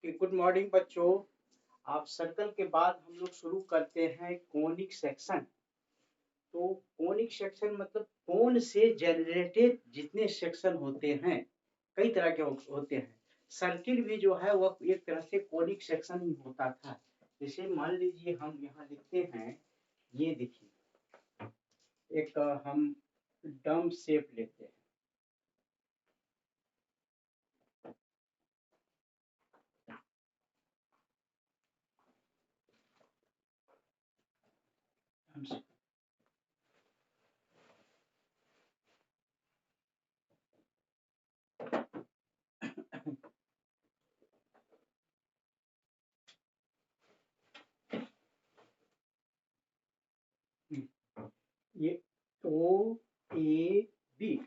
Good morning बच्चों। आप circle के बाद हम लोग शुरू करते हैं कोनिक सेक्शन। तो कोनिक सेक्शन मतलब कोन से जनरेटेड जितने सेक्शन होते हैं, कई तरह के होते हैं। सर्किल भी जो है वह एक तरह से कोनिक सेक्शन ही होता था। जैसे मान लीजिए हम यहाँ लिखते हैं, ये देखिए एक हम डम शेप लेते हैं। ये ओ ए बी,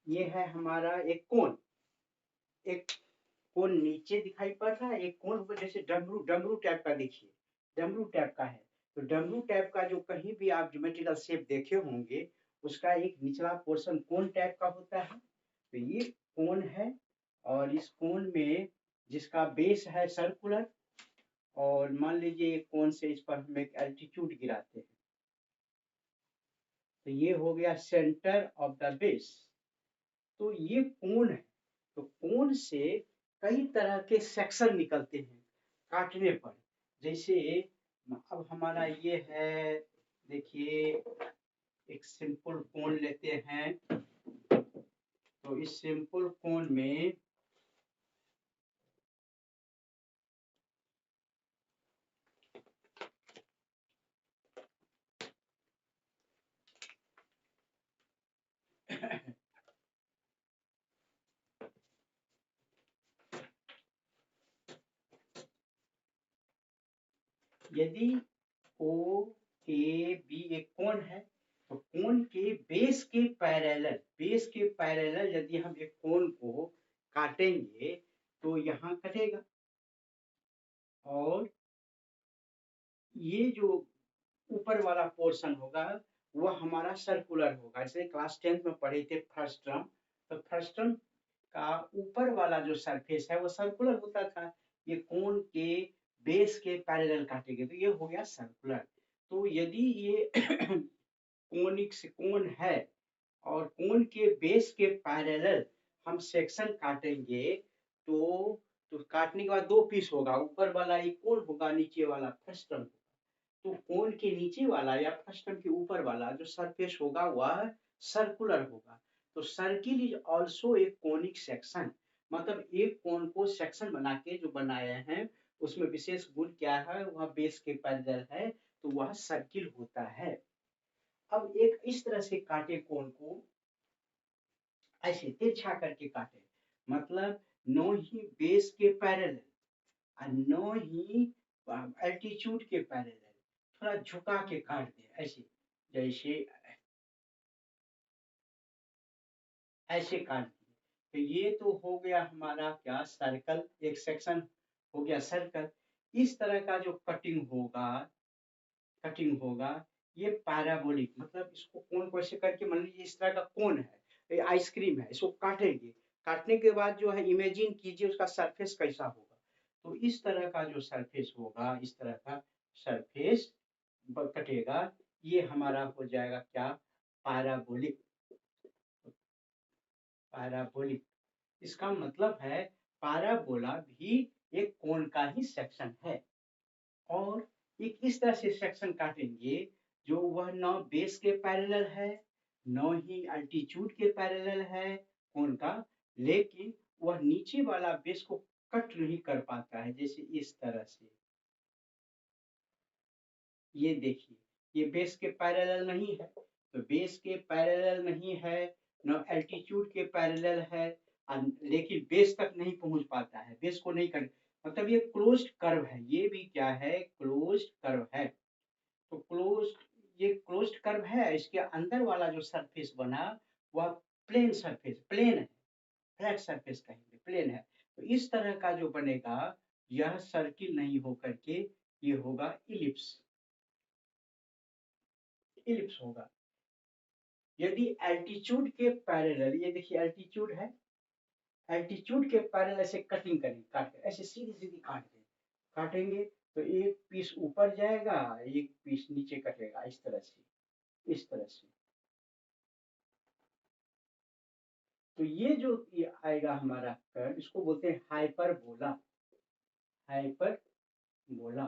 ये है हमारा एक कोन। एक कोन नीचे दिखाई पड़ रहा है, एक कोन ऊपर, जैसे डमरू डमरू टाइप का। देखिए डमरू टाइप का है। तो डमरू टाइप का जो कहीं भी आप ज्योमेट्रिकल शेप देखे होंगे, उसका एक निचला पोर्शन कोन टाइप का होता है। तो ये कोन है, और इस कोन में जिसका बेस है सर्कुलर, और मान लीजिए कोन से इस पर हम एक एल्टीट्यूड गिराते हैं, तो ये हो गया सेंटर ऑफ द बेस। तो ये कोन है। तो कोन से कई तरह के सेक्शन निकलते हैं काटने पर। जैसे अब हमारा ये है, देखिए एक सिंपल कोन लेते हैं। तो इस सिंपल कोन में यदि ओ ए बी एक कोन है, तो कोन के बेस के पैरेलल यदि हम एक कोन को काटेंगे तो यहाँ कटेगा। और ये जो ऊपर वाला पोर्शन होगा वह हमारा सर्कुलर होगा। जैसे क्लास 10th में पढ़े थे फर्स्ट टर्म, तो फर्स्ट टर्म का ऊपर वाला जो सरफेस है वो सर्कुलर होता था। ये कोन के बेस के पैरेलल काटेंगे तो ये हो गया सर्कुलर। तो यदि ये कोनिक से कोन है और कोन के बेस के पैरेलल हम सेक्शन काटेंगे, तो काटने के बाद दो पीस होगा, ऊपर वाला एक कोन होगा, नीचे वाला फ्रस्टम। तो कोन के नीचे वाला या फ्रस्टम के ऊपर वाला जो सरफेस होगा वह सर्कुलर होगा। तो सर्किल इज ऑल्सो एक कोनिक सेक्शन। मतलब एक कोन को सेक्शन बना के जो बनाए हैं उसमें विशेष गुण क्या है, वह बेस के पैरेलल है, तो वह सर्किल होता है। अब एक इस तरह से काटे कोन को, ऐसे तिरछा करके काटे, मतलब नो ही बेस के पैरेलल और नो ही एल्टीट्यूड के पैरेलल, थोड़ा झुका के काट दे ऐसे, जैसे ऐसे काट दिए। तो ये तो हो गया हमारा क्या, सर्कल, एक सेक्शन हो गया सर्कल। इस तरह का जो कटिंग होगा ये पैराबोलिक, मतलब इसको कोन को ऐसे करके, मान लीजिए इस तरह का कोन है, ये आइसक्रीम है, इसको काटेंगे। काटने के बाद जो है इमेजिन कीजिए उसका सरफेस कैसा होगा। तो इस तरह का जो सरफेस होगा, इस तरह का सरफेस कटेगा, ये हमारा हो जाएगा क्या, पैराबोलिक। पैराबोलिक इसका मतलब है पैराबोला भी एक कोन का ही सेक्शन है। और एक इस तरह से सेक्शन काटेंगे जो वह न बेस के पैरेलल है, न ही अल्टीट्यूड के पैरेलल है कोन का, लेकिन वह नीचे वाला बेस को कट नहीं कर पाता है, जैसे इस तरह से। ये देखिए ये बेस के पैरेलल नहीं है, तो बेस के पैरेलल नहीं है, न एल्टीट्यूड के पैरेलल है, लेकिन बेस तक नहीं पहुंच पाता है, बेस को नहीं कर, मतलब ये क्लोज्ड कर्व है। ये भी क्या है, क्लोज्ड कर्व है। तो ये क्लोज्ड कर्व है, इसके अंदर वाला जो सरफेस बना वह प्लेन सरफेस, प्लेन है, फ्लैट सरफेस कहेंगे, प्लेन है। तो इस तरह का जो बनेगा यह सर्किल नहीं होकर के ये होगा इलिप्स, इलिप्स होगा। यदि एल्टीट्यूड के पैरेलल, ये देखिए एल्टीट्यूड है, एल्टीट्यूड के पैरेलल ऐसे कटिंग करेंगे, ऐसे सीधी सीधी काटेंगे तो एक पीस ऊपर जाएगा, एक पीस नीचे कटेगा, इस तरह से, इस तरह से। तो ये जो ये आएगा हमारा कर्व, इसको बोलते हैं हाइपरबोला, हाइपरबोला।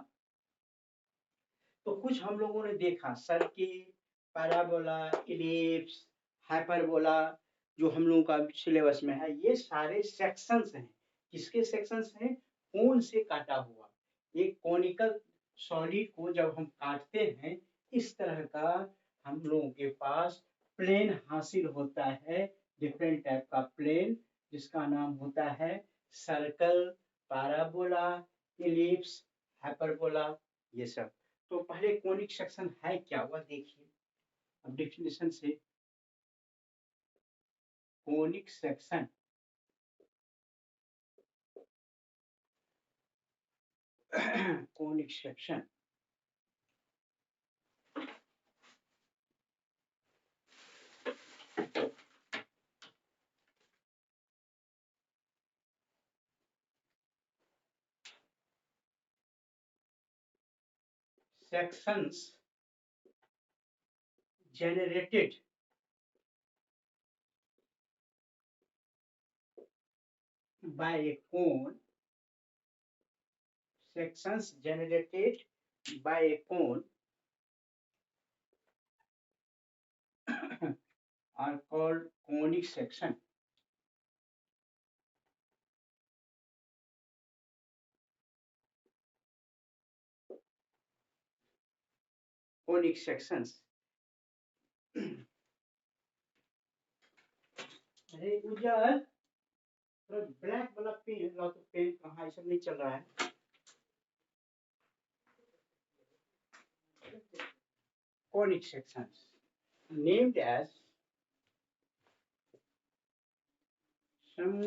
तो कुछ हम लोगों ने देखा सर्किल, पैराबोला, इलिप्स, हाइपरबोला, जो हम लोगों का सिलेबस में है, ये सारे सेक्शंस हैं। किसके सेक्शंस हैं? कोन से काटा हुआ। एक कॉनिकल सॉलिड को जब हम काटते हैं, इस तरह का हम लोगों के पास प्लेन हासिल होता है, डिफरेंट टाइप का प्लेन, जिसका नाम होता है सर्कल, पैराबोला, इलिप्स, हाइपरबोला, ये सब। तो पहले कोनिक सेक्शन है क्या, वह देखिए। अब डेफिनेशन से, conic section conic section sections generated by a cone, sections generated by a cone are called conic section. Conic sections. अरे उजल, ब्लैक वाला पेन ला, तो पेन कहाँ, सब नहीं चल रहा है। Conic sections named as some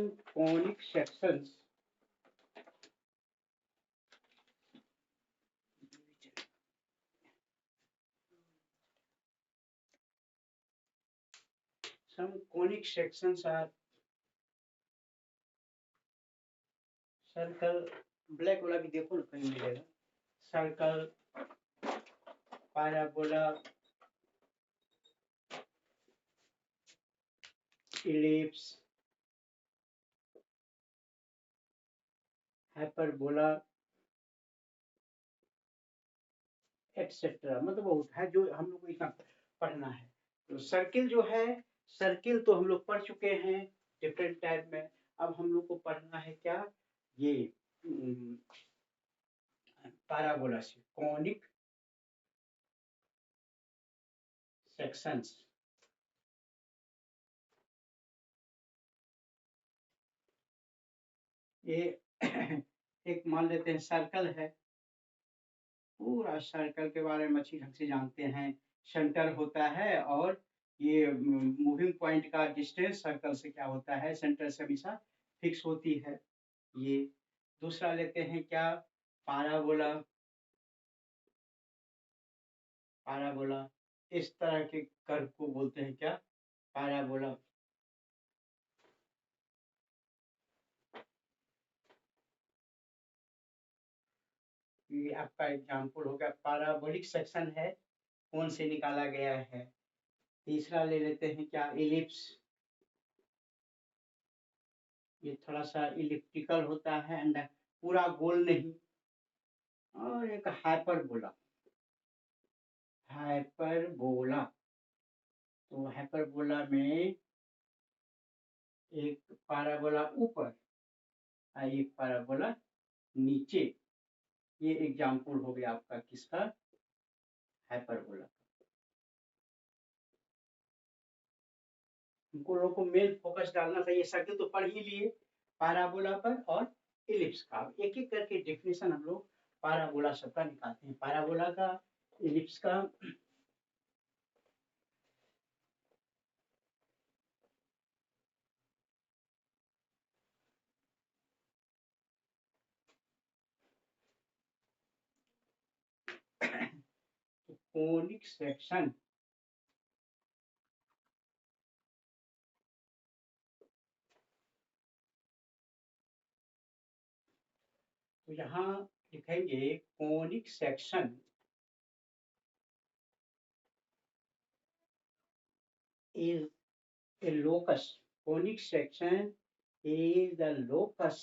conic sections are circle, black वाला भी देखो ना कहीं मिलेगा, circle, parabola, ellipse, hyperbola, etcetera. मतलब बहुत है जो हम लोग को इतना पढ़ना है। तो सर्किल जो है, सर्किल तो हम लोग पढ़ चुके हैं डिफरेंट टाइप में। अब हम लोग को पढ़ना है क्या, ये पैराबोला से कॉनिक सेक्शंस। ये एक मान लेते हैं सर्कल है, पूरा सर्कल के बारे में अच्छी ढंग से जानते हैं। सेंटर होता है और ये मूविंग पॉइंट का डिस्टेंस सर्कल से क्या होता है, सेंटर से हमेशा फिक्स होती है। ये दूसरा लेते हैं क्या, पैराबोला, पैराबोला, इस तरह के कर्व को बोलते हैं क्या, पैराबोला। ये आपका एग्जाम्पल हो गया, पैराबोलिक सेक्शन है, कौन से निकाला गया है। तीसरा ले लेते हैं क्या, इलिप्स, ये थोड़ा सा इलिप्टिकल होता है एंड पूरा गोल नहीं। और एक हाइपरबोला, हाइपरबोला, तो हाइपरबोला में एक पैराबोला ऊपर और एक पैराबोला नीचे। ये एग्जाम्पल हो गया आपका किसका, हाइपरबोला। हमको लोग को मेन फोकस डालना था, ये सर्किल तो पढ़ ही लिए, पैराबोला पर और इलिप्स का। एक एक करके डेफिनेशन हम लोग पैराबोला सबका निकालते हैं, पैराबोला का, इलिप्स का। कोनिक सेक्शन तो यहाँ लिखेंगे conic section is a locus. Conic section is the locus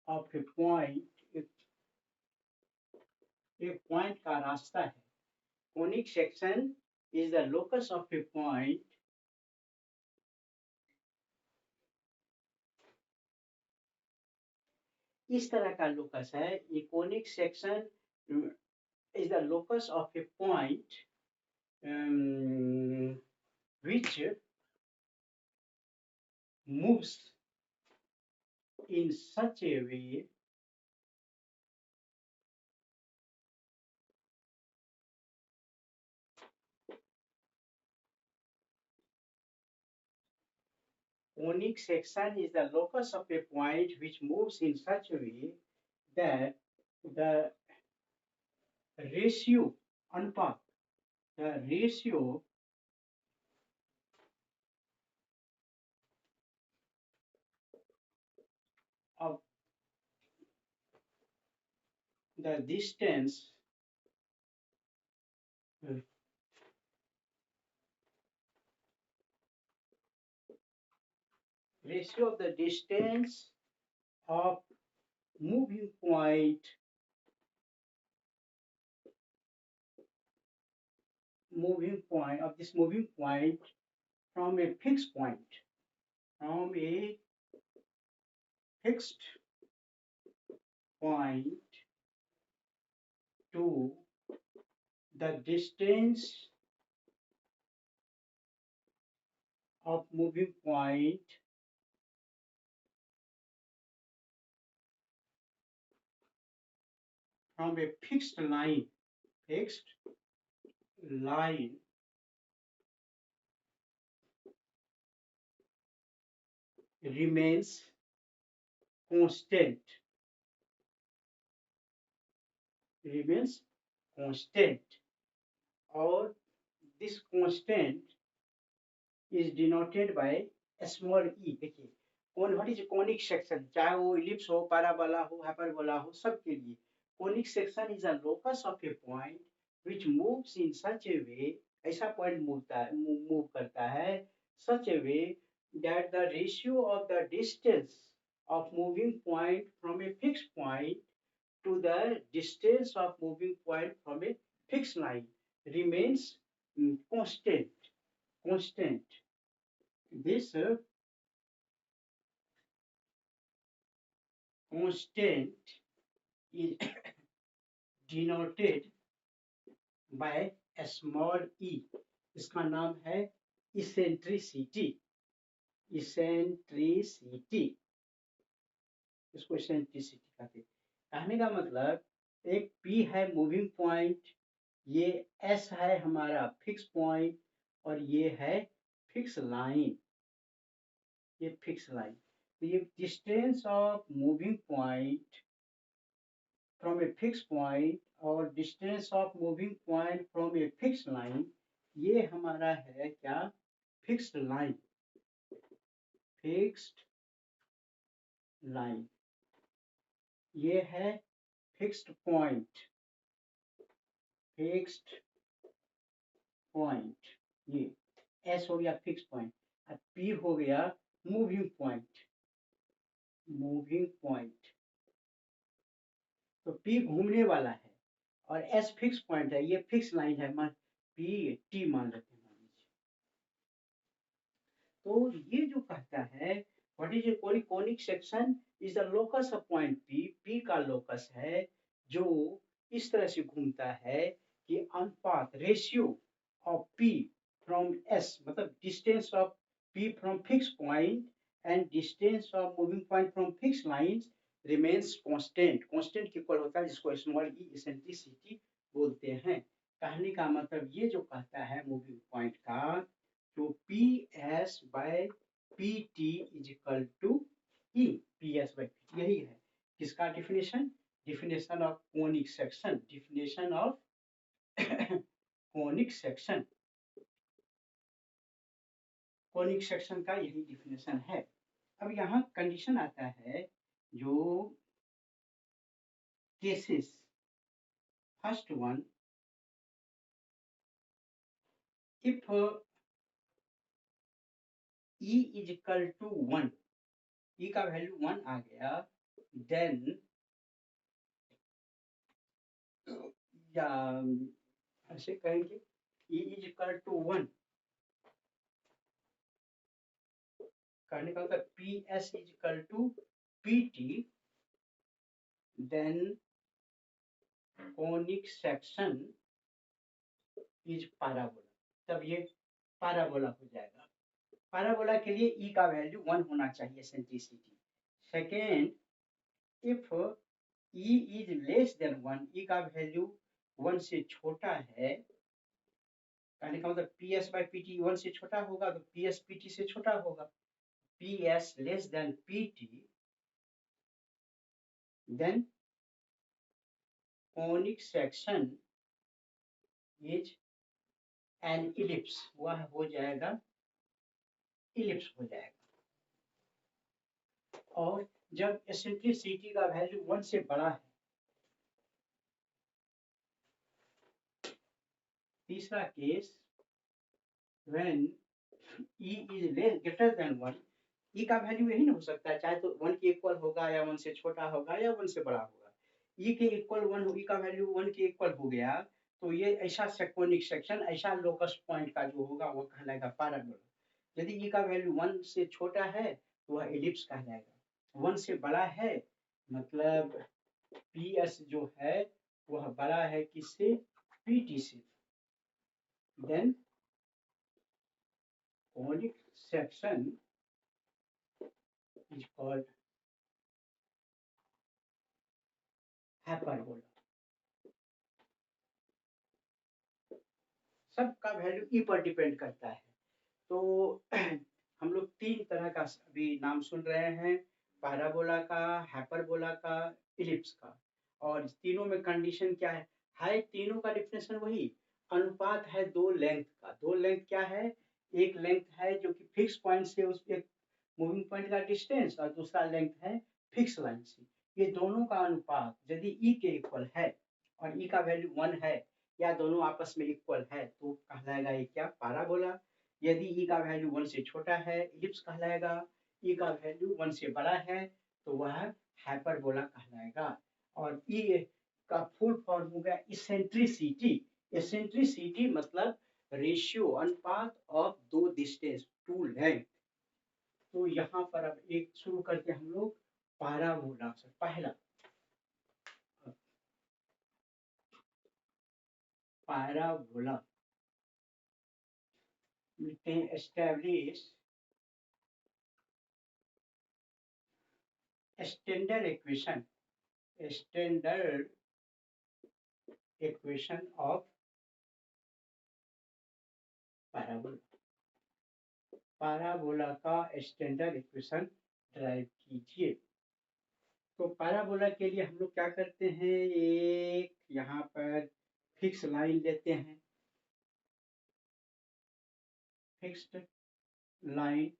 of a point. एक पॉइंट का रास्ता है. Conic section is the locus of a point इस तरह का लोकस है. ये conic section is the locus of a point which moves in such a way conic section is the locus of a point which moves in such a way that the ratio अनुपात the ratio of the distance ratio of the distance of moving point of this moving point from a fixed point to the distance of moving point from a fixed line remains constant. Or this constant is denoted by a small e. देखिए what is conic section, चाहे वो ellipse हो, parabola हो, hyperbola हो, सबके लिए conic section is a locus of a point which moves in such a way, ऐसा point move करता है such a way that the ratio of the distance of moving point from a fixed point to the distance of moving point from a fixed line remains constant. This constant is denoted by a small e. इसका नाम है eccentricity. इसको eccentricity कहते हैं. कहने का मतलब एक P है मूविंग पॉइंट, ये S है हमारा फिक्स पॉइंट और ये है फिक्स लाइन. तो ये distance of moving point from a fix point और distance of moving point from a fix line, ये हमारा है क्या, फिक्स्ड लाइन. ये है फिक्स्ड पॉइंट. ये S हो गया फिक्स पॉइंट और P हो गया मूविंग पॉइंट. तो P घूमने वाला है और S फिक्स पॉइंट है, ये फिक्स लाइन है, P T मान लेते हैं. तो ये जो कहता है what is a conic section is the locus of point P का लोकस है जो इस तरह से घूमता है कि अनुपात ratio of P from S, मतलब distance of P from fix point and distance of moving point from fix lines remains constant के इक्वल होता है, जिसको स्मॉल e इसेंट्रिसिटी बोलते हैं. कहने का मतलब ये जो कहता है मूविंग पॉइंट का, तो PS by PT is equal to E. PS by PT यही है. किसका definition of conic section. Conic section का यही डिफिनेशन है. अब यहाँ कंडीशन आता है जो cases. First one, if e is equal to 1, e का वैल्यू 1 आ गया, देन या ऐसे कहेंगे e is equal to 1 करने का मतलब PS is equal to PT, then conic section is parabola. तब ये parabola हो जाएगा. parabola के लिए e का वैल्यू 1 होना चाहिए centricity. Second, if e is less than 1, e का वैल्यू 1 से छोटा है, कहने का मतलब PS by PT 1 से छोटा होगा तो PS PT से छोटा होगा. PS less than PT, then conic section is an ellipse. वह हो जाएगा इलिप्स हो जाएगा. और जब एसेंट्रिसिटी का वैल्यू 1 से बड़ा है, तीसरा case, when e is greater than 1, e का वैल्यू यही ना हो सकता है, चाहे तो 1 के इक्वल होगा या 1 से छोटा होगा या 1 से बड़ा होगा. e के इक्वल 1, e का वैल्यू 1 के इक्वल हो गया तो ये ऐसा सेकोनिक सेक्शन, ऐसा लोकस पॉइंट का जो होगा वो कहलाएगा पैराबोला. यदि e का वैल्यू 1 से छोटा है तो वह एलिप्स कहलाएगा. 1 से बड़ा है मतलब PS जो है वह बड़ा है किससे? PT से. Then conic section is called hyperbola. सबका वैल्यू ई पर डिपेंड करता है. तो हम लोग 3 तरह का अभी नाम सुन रहे हैं, पैराबोला का, हाइपरबोला का, इलिप्स का. और तीनों में कंडीशन क्या है? तीनों का डिफिनेशन वही अनुपात है दो लेंथ का. दो लेंथ क्या है? एक लेंथ है जो कि फिक्स पॉइंट से उस पे मूविंग पॉइंट का डिस्टेंस, और दूसरा लेंथ है फिक्स लाइन से. ये दोनों का अनुपात यदि ई के इक्वल है और ई का वैल्यू 1 है या दोनों आपस में इक्वल है तो कहलाएगा ये क्या? पैराबोला. यदि ई का वैल्यू 1 से छोटा है, इलिप्स कहलाएगा. ई का वैल्यू 1 से बड़ा है तो वह हाइपरबोला कहलाएगा. और ई का फुल फॉर्म हो गया इसेंट्रिसिटी. इसेंट्रिसिटी मतलब रेशियो, अनुपात ऑफ दो डिस्टेंस, टू लेंथ. तो यहाँ पर अब एक शुरू करके हम लोग पैराबोला से. पहला पैराबोला लिखते हैं, establish standard equation of parabola. Parabola का स्टैंडर्ड इक्वेशन ड्राइव कीजिए. तो पैराबोला के लिए हम लोग क्या करते हैं, एक यहाँ पर फिक्स लाइन लेते हैं, फिक्स्ड लाइन,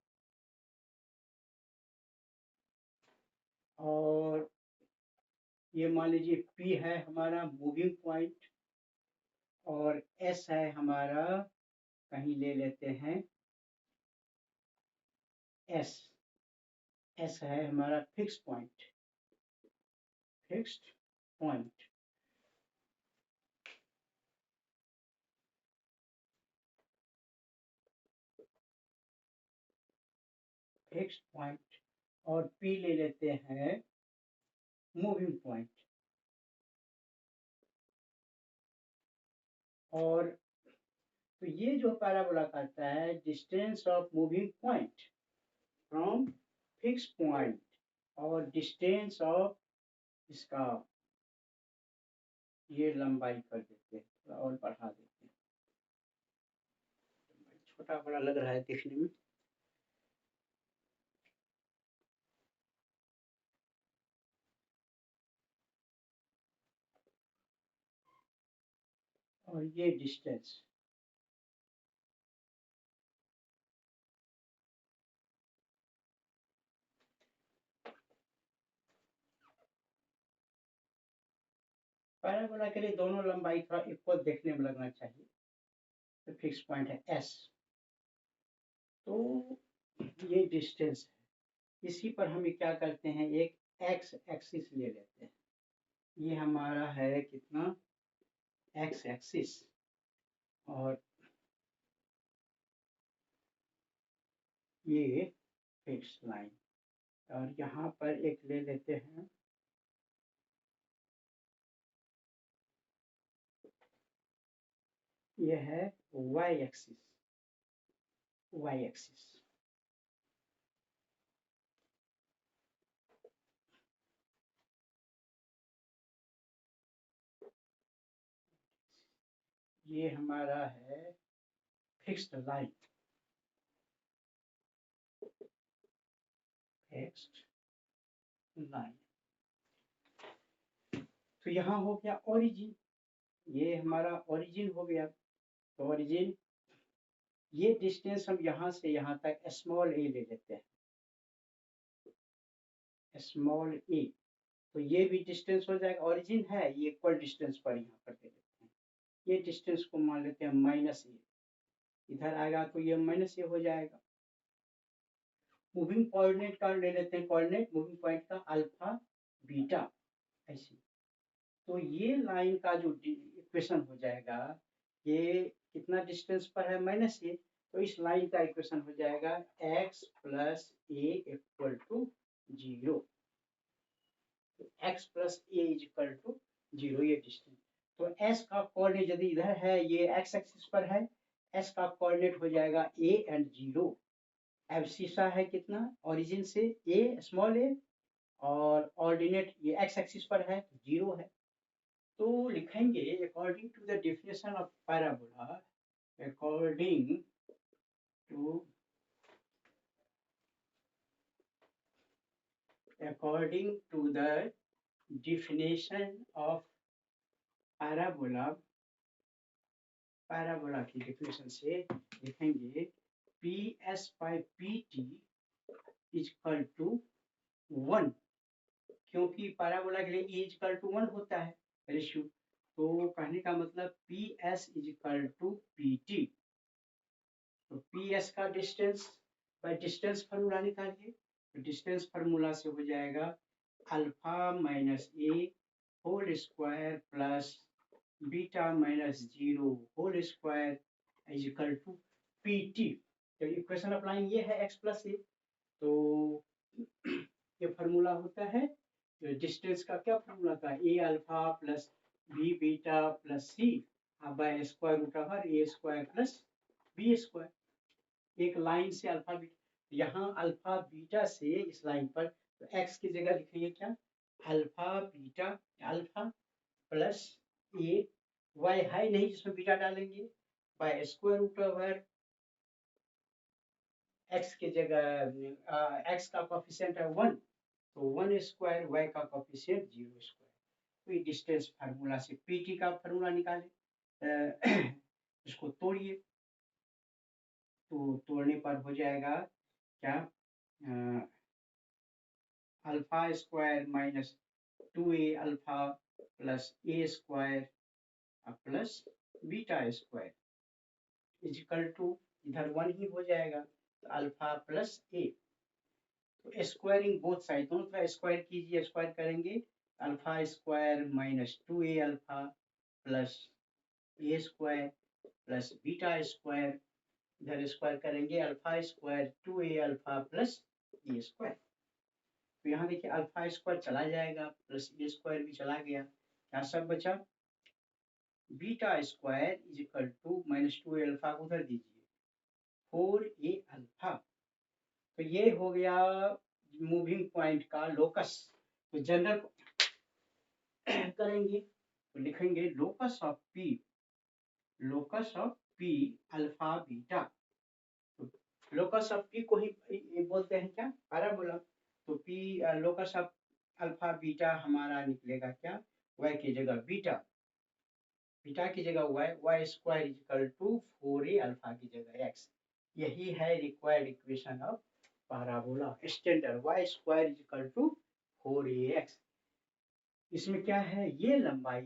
और ये मान लीजिए P है हमारा मूविंग पॉइंट और S है हमारा, कहीं ले लेते हैं S है हमारा fix point, fixed point. Fixed point और P ले लेते हैं मूविंग पॉइंट. और तो ये जो पैराबोला कहता है distance of moving point from fix point और डिस्टेंस ऑफ इसका, ये लंबाई कर देते हैं, थोड़ा और बढ़ा देते हैं, छोटा बड़ा लग रहा है देखने में. और ये डिस्टेंस, पैराबोला के लिए दोनों लंबाई थोड़ा इक्वल देखने में लगना चाहिए, तो फिक्स पॉइंट है एस। तो ये डिस्टेंस है, इसी पर हम क्या करते हैं, एक एक्स एक्सिस ले लेते हैं। ये हमारा है कितना, एक्स एक्सिस, और ये फिक्स लाइन, और यहाँ पर एक ले लेते हैं ये है वाई एक्सिस, वाई एक्सिस। ये हमारा है फिक्स्ड लाइन, फिक्स्ड लाइन। तो यहाँ हो गया ओरिजिन, ये हमारा ओरिजिन हो गया। तो ओरिजिन, ये डिस्टेंस हम यहाँ से यहाँ तक स्मॉल ए ले लेते हैं, स्मॉल ए। तो ये भी डिस्टेंस हो जाएगा, ओरिजिन है ये इक्वल डिस्टेंस पर यहाँ पर ले लेते हैं। ये डिस्टेंस को मान लेते हैं माइनस ए, इधर आएगा तो ये माइनस ए हो जाएगा। मूविंग कोऑर्डिनेट का ले लेते हैं, कोऑर्डिनेट मूविंग पॉइंट का अल्फा बीटा ऐसे। तो ये लाइन का जो इक्वेशन हो जाएगा, ये कितना डिस्टेंस पर है, माइनस ए। तो इस लाइन का इक्वेशन हो जाएगा x plus a equal to 0, x plus a equal to 0, ये डिस्टेंस। तो s का कोऑर्डिनेट यदि इधर है, ये x एक्सिस पर है, s का कोऑर्डिनेट हो जाएगा a एंड 0। एब्सिसा है कितना, ओरिजिन से a स्मॉल a, और ऑर्डिनेट ये x एक्सिस पर है, 0 है। तो लिखेंगे according to the definition of parabola, according to the definition of parabola, parabola की डेफिनेशन से लिखेंगे P S by P T equal to 1, क्योंकि पैराबोला के लिए ई इजकल टू 1 होता है रेशियो। तो कहने का मतलब P S equal to P T. तो पी एस का डिस्टेंस, बाय डिस्टेंस फार्मूला निकालिए। तो डिस्टेंस फार्मूला से हो जाएगा alpha minus a whole square plus beta minus 0 whole square is equal to P T. तो इक्वेशन अप्लाइंग ये है x प्लस ए। तो ये फार्मूला होता है, तो डिस्टेंस का क्या फार्मूला था, A alpha plus B beta plus C by square root over A square plus B square. एक लाइन से अल्फा बीटा, यहाँ अल्फा बीटा से इस लाइन पर, तो x की जगह लिखेंगे क्या, alpha beta, alpha plus a, y है नहीं जिसमें बीटा डालेंगे, by square root over x की जगह x का कोफिशिएंट है 1, तो 1 स्क्वायर, y का कोफिशिएंट 0 स्क्वायर। तो ये डिस्टेंस फार्मूला से pt का फार्मूला निकाले। इसको तोड़िए, तो तोड़ने पर हो जाएगा क्या, alpha square minus 2a alpha plus A square plus beta square equal to, इधर 1 ही हो जाएगा, तो अल्फा प्लस ए। तो स्क्वायरिंग बोथ साइड, दोनों तरफ स्क्वायर कीजिए, स्क्वायर करेंगे alpha square minus 2a alpha plus ए स्क्वायर प्लस बीटा स्क्वायर, इधर स्क्वायर करेंगे alpha square 2a alpha plus ए स्क्वायर। तो यहाँ देखिए अल्फा स्क्वायर चला जाएगा, प्लस ए स्क्वायर भी चला गया, क्या सब बचा, beta square is equal to minus 2 alpha उधर दीजिए 4a अल्फा। तो ये हो गया मूविंग पॉइंट का लोकस। तो जनरल करेंगे, तो लिखेंगे locus of P alpha beta. तो लोकस ऑफ पी को ही बोलते हैं क्या, पैराबोला। तो P locus of alpha beta हमारा निकलेगा क्या, y की जगह बीटा, बीटा की जगह y square equal to 4a alpha की जगह x। यही है required equation of parabola, standard y square equal to 4ax। इसमें क्या है, ये लंबाई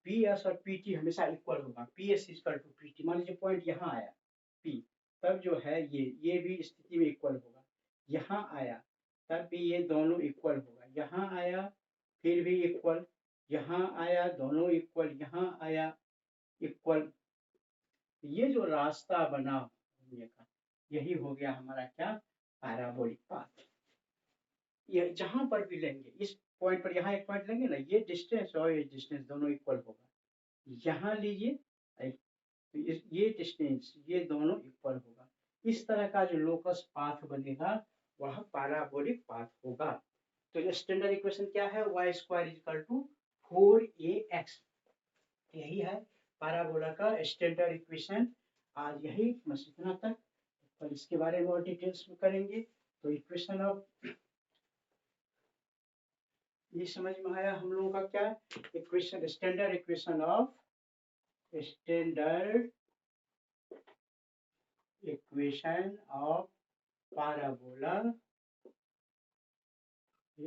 पी एस और पी टी हमेशा इक्वल होगा। P S equal to P T, मान लीजिए पॉइंट यहाँ आया पी, तब जो है ये भी स्थिति में इक्वल होगा। यहाँ आया तब भी ये दोनों इक्वल होगा। यहाँ आया फिर भी इक्वल, यहाँ आया दोनों इक्वल, यहाँ आया इक्वल। ये जो रास्ता बना घूमने का, यही हो गया हमारा क्या, पैराबोलिक पाथ। ये जहां पर भी लेंगे, इस पॉइंट पर यहाँ एक पॉइंट लेंगे ना, ये डिस्टेंस और ये डिस्टेंस दोनों इक्वल होगा। यहाँ लीजिए तो ये डिस्टेंस ये दोनों इक्वल होगा। इस तरह का जो लोकस पाथ बनेगा वह पैराबोलिक पाथ होगा। तो स्टैंडर्ड इक्वेशन क्या है, y square equal to 4ax, यही है पैराबोला का स्टैंडर्ड इक्वेशन। आज यही बस इतना तक, और इसके बारे में और डिटेल्स में करेंगे। तो इक्वेशन ऑफ, ये समझ में आया हम लोगों का क्या, equation standard equation of parabola y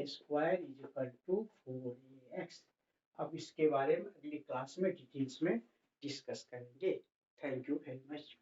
square is equal to 4ax। अब इसके बारे में अगली क्लास में डिटेल्स में डिस्कस करेंगे। Thank you very much.